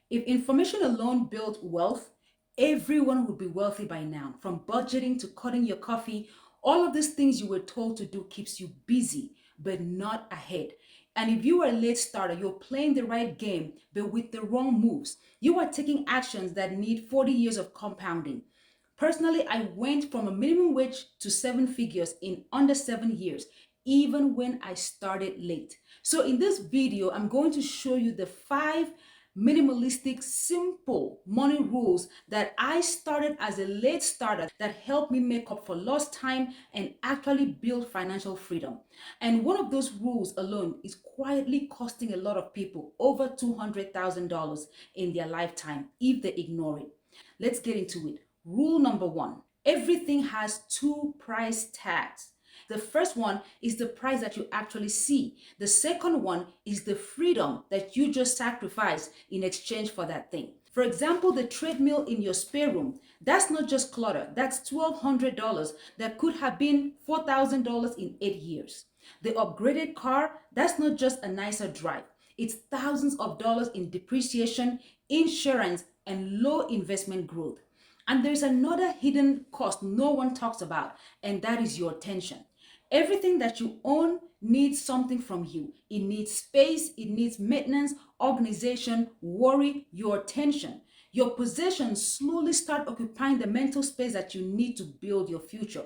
If information alone built wealth, everyone would be wealthy by now. From budgeting to cutting your coffee, all of these things you were told to do keeps you busy, but not ahead. And if you are a late starter, you're playing the right game, but with the wrong moves. You are taking actions that need 40 years of compounding. Personally, I went from a minimum wage to seven figures in under 7 years, even when I started late. So in this video, I'm going to show you the five minimalistic, simple money rules that I started as a late starter that helped me make up for lost time and actually build financial freedom. And one of those rules alone is quietly costing a lot of people over $200,000 in their lifetime if they ignore it. Let's get into it. Rule number one, everything has two price tags. The first one is the price that you actually see. The second one is the freedom that you just sacrifice in exchange for that thing. For example, the treadmill in your spare room, that's not just clutter. That's $1,200 that could have been $4,000 in 8 years. The upgraded car, that's not just a nicer drive. It's thousands of dollars in depreciation, insurance, and low investment growth. And there's another hidden cost no one talks about, and that is your attention. Everything that you own needs something from you. It needs space, it needs maintenance, organization, worry, your attention. Your possessions slowly start occupying the mental space that you need to build your future.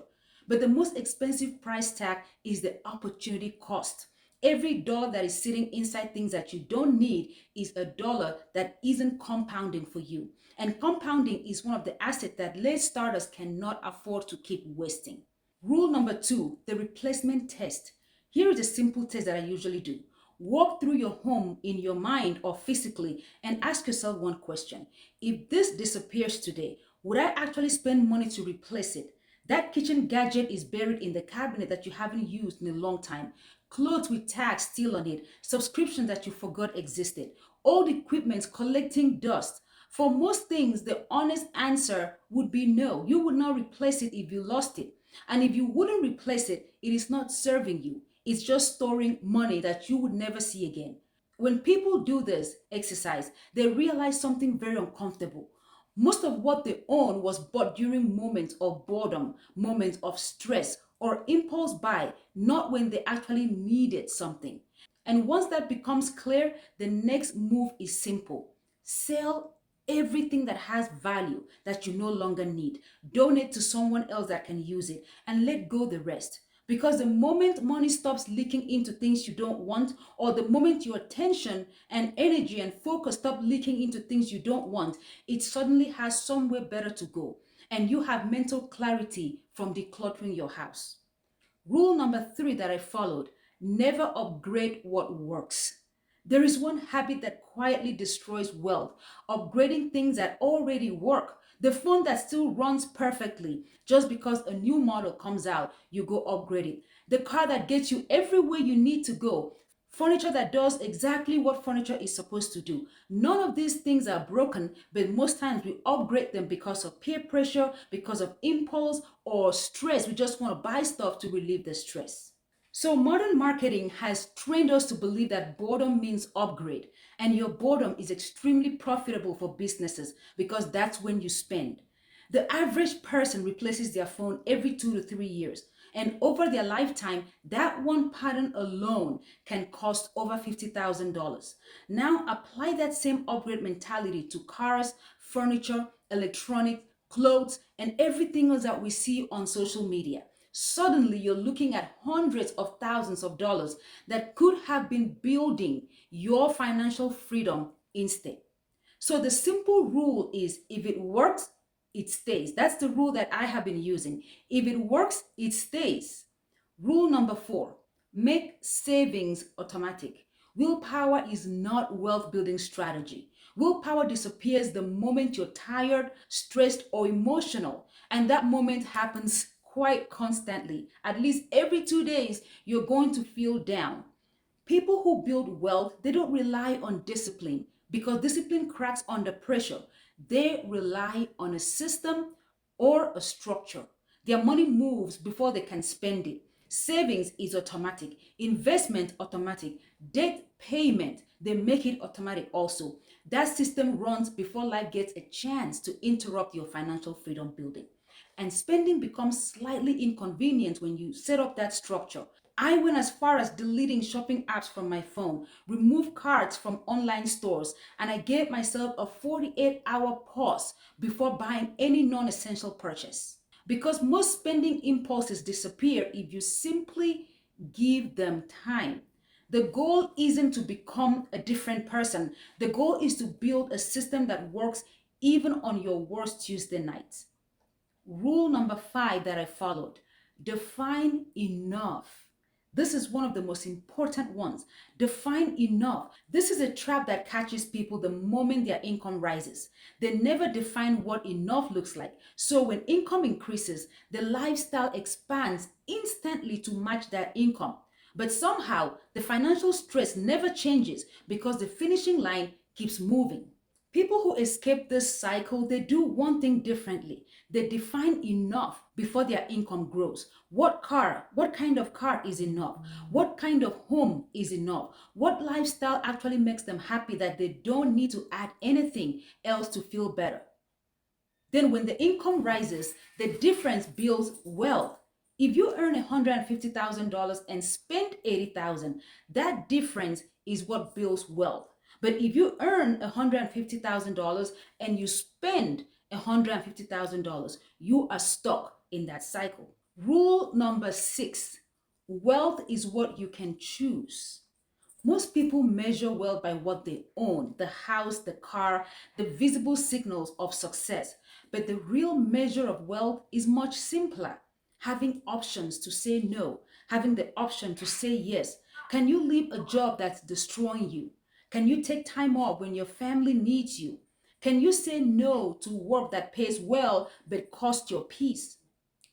But the most expensive price tag is the opportunity cost. Every dollar that is sitting inside things that you don't need is a dollar that isn't compounding for you. And compounding is one of the assets that late starters cannot afford to keep wasting. Rule number two, the replacement test. Here is a simple test that I usually do. Walk through your home in your mind or physically and ask yourself one question. If this disappears today, would I actually spend money to replace it? That kitchen gadget is buried in the cabinet that you haven't used in a long time. Clothes with tags still on it. Subscriptions that you forgot existed. Old equipment collecting dust. For most things, the honest answer would be no. You would not replace it if you lost it. And if you wouldn't replace it, it is not serving you. It's just storing money that you would never see again. When people do this exercise, they realize something very uncomfortable. Most of what they own was bought during moments of boredom, moments of stress, or impulse buy, not when they actually needed something. And once that becomes clear, the next move is simple. Sell everything that has value that you no longer need. Donate to someone else that can use it and let go the rest. Because the moment money stops leaking into things you don't want, or the moment your attention and energy and focus stop leaking into things you don't want, it suddenly has somewhere better to go. And you have mental clarity from decluttering your house. Rule number three that I followed, never upgrade what works. There is one habit that quietly destroys wealth, upgrading things that already work. The phone that still runs perfectly, just because a new model comes out, you go upgrade it. The car that gets you everywhere you need to go. Furniture that does exactly what furniture is supposed to do. None of these things are broken, but most times we upgrade them because of peer pressure, because of impulse or stress. We just want to buy stuff to relieve the stress. So modern marketing has trained us to believe that boredom means upgrade, and your boredom is extremely profitable for businesses because that's when you spend. The average person replaces their phone every 2 to 3 years, and over their lifetime, that one pattern alone can cost over $50,000. Now apply that same upgrade mentality to cars, furniture, electronics, clothes, and everything else that we see on social media. Suddenly, you're looking at hundreds of thousands of dollars that could have been building your financial freedom instead. So, the simple rule is if it works, it stays. That's the rule that I have been using. If it works, it stays. Rule number four, make savings automatic. Willpower is not wealth building strategy. Willpower disappears the moment you're tired, stressed, or emotional. And that moment happens quite constantly. At least every 2 days, you're going to feel down. People who build wealth, they don't rely on discipline because discipline cracks under pressure. They rely on a system or a structure. Their money moves before they can spend it. Savings is automatic. Investment automatic. Debt payment, they make it automatic also. That system runs before life gets a chance to interrupt your financial freedom building. And spending becomes slightly inconvenient when you set up that structure. I went as far as deleting shopping apps from my phone, removed cards from online stores, and I gave myself a 48-hour pause before buying any non essential purchase. Because most spending impulses disappear if you simply give them time. The goal isn't to become a different person, the goal is to build a system that works even on your worst Tuesday nights. Rule number 5 that I followed: define enough. This is one of the most important ones. Define enough. This is a trap that catches people the moment their income rises. They never define what enough looks like. So when income increases, the lifestyle expands instantly to match that income. But somehow, the financial stress never changes because the finishing line keeps moving. People who escape this cycle, they do one thing differently. They define enough before their income grows. What kind of car is enough? What kind of home is enough? What lifestyle actually makes them happy that they don't need to add anything else to feel better? Then when the income rises, the difference builds wealth. If you earn $150,000 and spend 80,000, that difference is what builds wealth. But if you earn $150,000 and you spend $150,000, you are stuck in that cycle. Rule number 6: wealth is what you can choose. Most people measure wealth by what they own: the house, the car, the visible signals of success. But the real measure of wealth is much simpler: having options to say no, having the option to say yes. Can you leave a job that's destroying you? Can you take time off when your family needs you? Can you say no to work that pays well but costs your peace?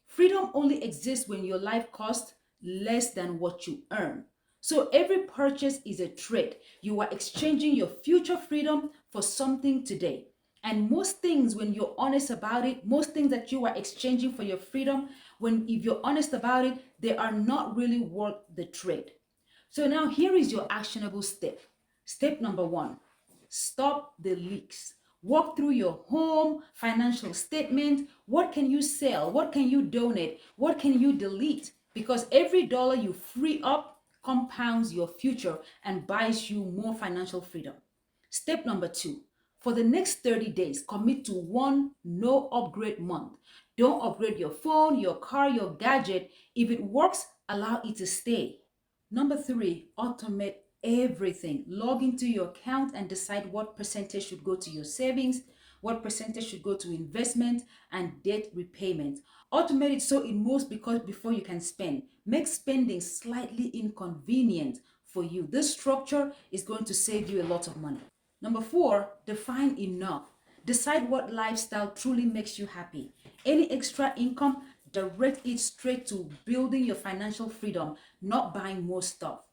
Freedom only exists when your life costs less than what you earn. So every purchase is a trade. You are exchanging your future freedom for something today. And most things, when you're honest about it, most things that you are exchanging for your freedom, when if you're honest about it, they are not really worth the trade. So now here is your actionable step. Step number 1: stop the leaks. Walk through your home, financial statement. What can you sell? What can you donate? What can you delete? Because every dollar you free up compounds your future and buys you more financial freedom. Step number 2: for the next 30 days, commit to one no upgrade month. Don't upgrade your phone, your car, your gadget. If it works, allow it to stay. Number 3, automate everything. Log into your account and decide what percentage should go to your savings, what percentage should go to investment and debt repayment. Automate it so it moves because before you can spend. Make spending slightly inconvenient for you. This structure is going to save you a lot of money. Number 4, define enough. Decide what lifestyle truly makes you happy. Any extra income, direct it straight to building your financial freedom, not buying more stuff.